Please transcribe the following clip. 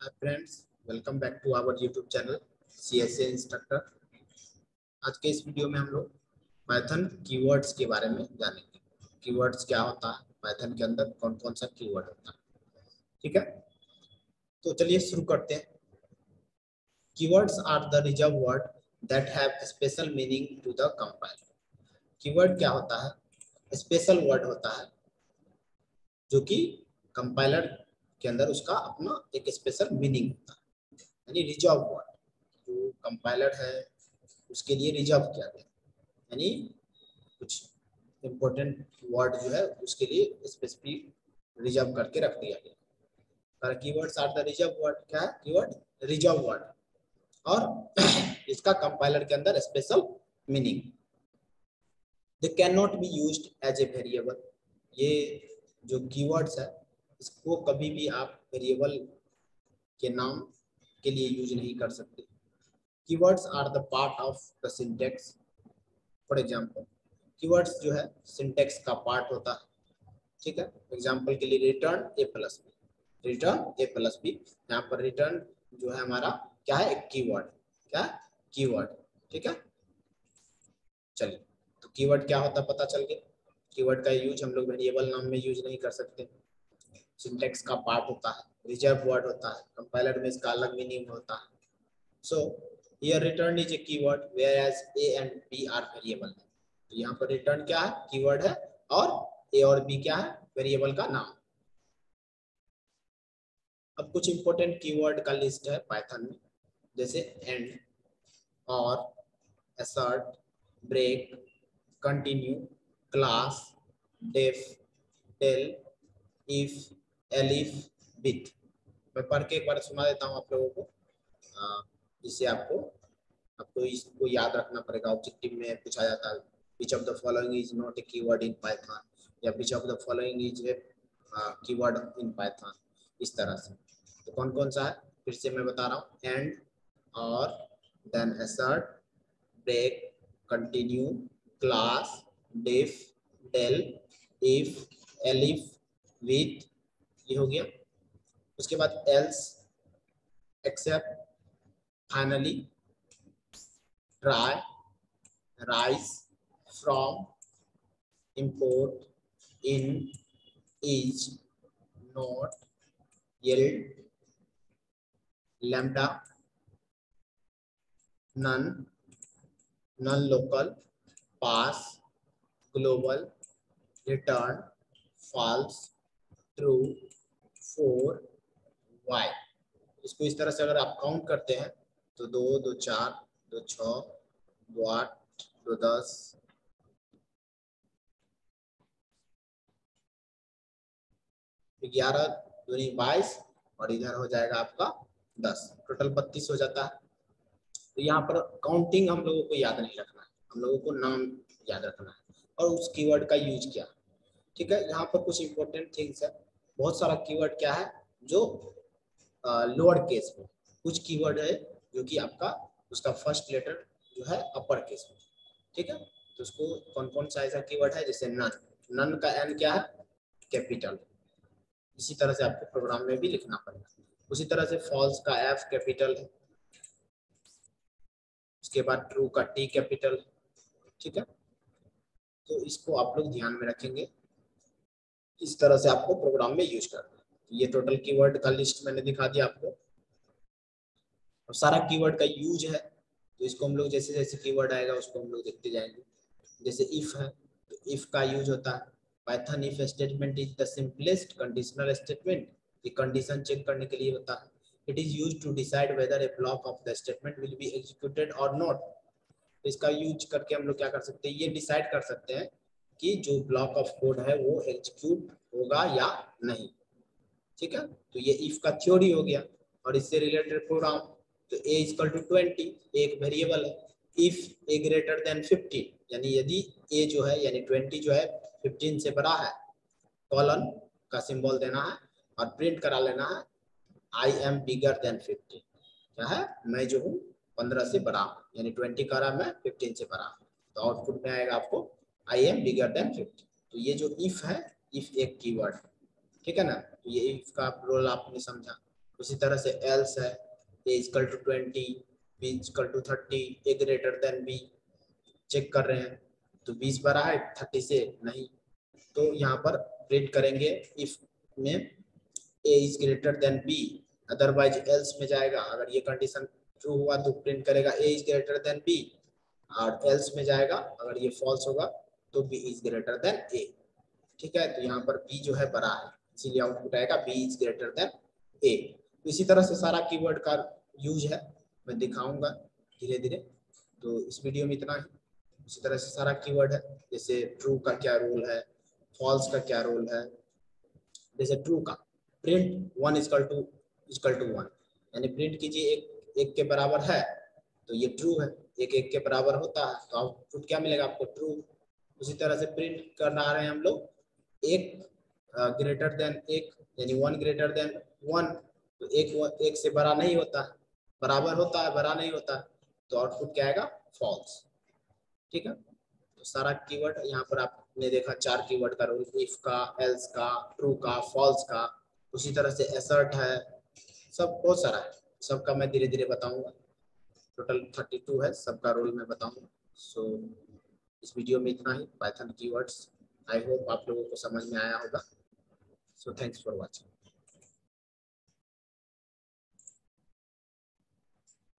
Hi friends, welcome back to our YouTube channel CSA instructor. आज के इस video में हम लोग पाइथन कीवर्ड्स के बारे में जानेंगे। कीवर्ड्स क्या होता है, पाइथन के अंदर कौन कौन सा कीवर्ड होता है। ठीक है, तो चलिए शुरू करते हैं। Keywords are the reserve word that have special meaning to the compiler. Keyword क्या होता है? स्पेशल वर्ड होता है जो कि कंपाइलर के अंदर उसका अपना एक स्पेशल मीनिंग होता है, यानी रिजर्व वर्ड जो कंपाइलर है उसके लिए रिजर्व किया गया, यानी कुछ इम्पोर्टेंट वर्ड जो है उसके लिए स्पेसिफिक रिजर्व करके रख दिया गया। Keywords are the reserve word. क्या है कीवर्ड? रिजर्व वर्ड, और इसका कंपाइलर के अंदर special meaning. They can not be used as a variable. ये जो कीवर्ड्स है इसको कभी भी आप वेरिएबल के नाम के लिए यूज नहीं कर सकते। Keywords are the part of the syntax. For example, keywords जो है सिंटेक्स का पार्ट होता है। ठीक है, एग्जांपल के लिए रिटर्न ए प्लस बी, रिटर्न ए प्लस बी। यहाँ पर रिटर्न जो है हमारा क्या है? एक कीवर्ड। क्या? कीवर्ड। ठीक है, चलिए तो कीवर्ड क्या होता है पता चल गया। कीवर्ड का यूज हम लोग वेरिएबल नाम में यूज नहीं कर सकते। सिंटेक्स का पार्ट होता है, रिजर्व वर्ड होता है, कंपाइलर में इसका अलग मीनिंग होता है। So here return is a keyword whereas a and b are variable. तो यहाँ पर रिटर्न क्या है? कीवर्ड है, और a और b क्या है? वेरिएबल का नाम। अब कुछ इंपॉर्टेंट कीवर्ड का लिस्ट है पाइथन में, जैसे एंड, और, assert, break, continue, class, def, tell, if, elif, with। मैं पढ़ के एक बार सुना देता हूँ आप लोगों को, जिससे आपको इसको याद रखना पड़ेगा। ऑब्जेक्टिव में पूछा जाता है which of the following is not a keyword in Python, या which of the following is a keyword in Python, इस तरह से। तो कौन कौन सा है फिर से मैं बता रहा हूँ। एंड, और, then assert, break, continue, class, def, del, if, elif, with, ये हो गया। उसके बाद else, except, finally, try, rise, from, import, in, is, not, yield, lambda, none, non local, pass, global, return, false, true, for, y। इसको इस तरह से अगर आप काउंट करते हैं तो 2 2 4 2 6 2 8 2 10 11 दूनी 22, और इधर हो जाएगा आपका 10, टोटल 32 हो जाता है। तो यहाँ पर काउंटिंग हम लोगों को याद नहीं रखना है, हम लोगों को नाम याद रखना है और उस कीवर्ड का यूज क्या। ठीक है, यहाँ पर कुछ इंपॉर्टेंट थिंग्स है। बहुत सारा कीवर्ड क्या है जो लोअर केस में, कुछ कीवर्ड है जो कि आपका उसका फर्स्ट लेटर जो है अपर केस में। ठीक है, तो उसको कौन कौन सा ऐसा कीवर्ड है, जैसे नन, नन का एन क्या है? कैपिटल। इसी तरह से आपको प्रोग्राम में भी लिखना पड़ेगा। उसी तरह से फॉल्स का एफ कैपिटल है, उसके बाद ट्रू का टी कैपिटल। ठीक है, तो इसको आप लोग ध्यान में रखेंगे, इस तरह से आपको प्रोग्राम में यूज करना है। ये टोटल कीवर्ड का लिस्ट मैंने दिखा दिया आपको, और सारा कीवर्ड का यूज है। तो इसको हम लोग जैसे जैसे कीवर्ड आएगा उसको हम लोग देखते जाएंगे। जैसे इफ है, तो इफ का यूज होता है Python if statement is the simplest conditional statement. ये कंडीशन चेक करने के लिए होता है। It is used to decide whether a block of the statement will be executed और नॉट। तो इसका यूज करके हम लोग क्या कर सकते हैं, ये डिसाइड कर सकते हैं कि जो ब्लॉक ऑफ कोड है वो एग्जीक्यूट होगा या नहीं। ठीक है, तो ये इफ का थ्योरी हो गया, और इससे रिलेटेड प्रोग्राम। तो a इक्वल टू 20 एक वेरिएबल है। इफ a ग्रेटर देन 15, यानी यदि a जो है यानी 20 जो है 15 से बड़ा है, कॉलन का सिंबल देना है और प्रिंट करा लेना है आई एम बिगर देन 15। क्या है? मैं जो हूँ 15 से बड़ा हूँ, यानी 20 कह रहा मैं 15 से बड़ा हूँ। तो आउटपुट में आएगा आपको आई एम बिगर देन 15। तो ये जो इफ है, इफ एक कीवर्ड है। ठीक है ना, तो ये इफ का रोल आपने समझा। उसी तरह से एल्स है, A equal to 20, B equal to 30, A greater than B, check कर रहे हैं तो 20 बड़ा है 30 से, नहीं, तो यहाँ पर प्रिंट करेंगे इफ में A is greater than B, otherwise else में जाएगा। अगर ये कंडीशन ट्रू हुआ तो प्रिंट करेगा ए इज ग्रेटर देन बी, और एल्स में जाएगा अगर ये फॉल्स होगा तो बी इज ग्रेटर देन ए। ठीक है, तो यहाँ पर बी जो है बड़ा है, इसीलिए आउटपुट आएगा बी इज ग्रेटर देन ए। इसी तरह से सारा कीवर्ड का यूज है, मैं दिखाऊंगा धीरे धीरे। तो इस वीडियो में इतना ही। इसी तरह से सारा कीवर्ड है, जैसे ट्रू का क्या रोल है, फॉल्स का क्या रोल है। जैसे ट्रू का प्रिंट 1 इक्वल टू 1, यानी प्रिंट कीजिए एक के बराबर है तो ये ट्रू है, एक के बराबर होता है तो आउटपुट क्या मिलेगा आपको, ट्रू। उसी तरह से प्रिंट करना रहे हैं हम लोग एक ग्रेटर देन एक, यानी 1 ग्रेटर देन 1, तो एक से बड़ा नहीं होता, बराबर होता है, बड़ा नहीं होता, तो आउटपुट क्या आएगा, फॉल्स। ठीक है, तो सारा कीवर्ड यहाँ पर आपने देखा, 4 कीवर्ड का रोल, इफ का, एल्स का, ट्रू का, फॉल्स का, उसी तरह से एसर्ट है, सब बहुत सारा है, सबका मैं धीरे धीरे बताऊंगा। टोटल 32 है, सबका रोल मैं बताऊंगा। सो इस वीडियो में इतना ही, पाइथन कीवर्ड्स। आई होप आप लोगों को समझ में आया होगा। So thanks for watching.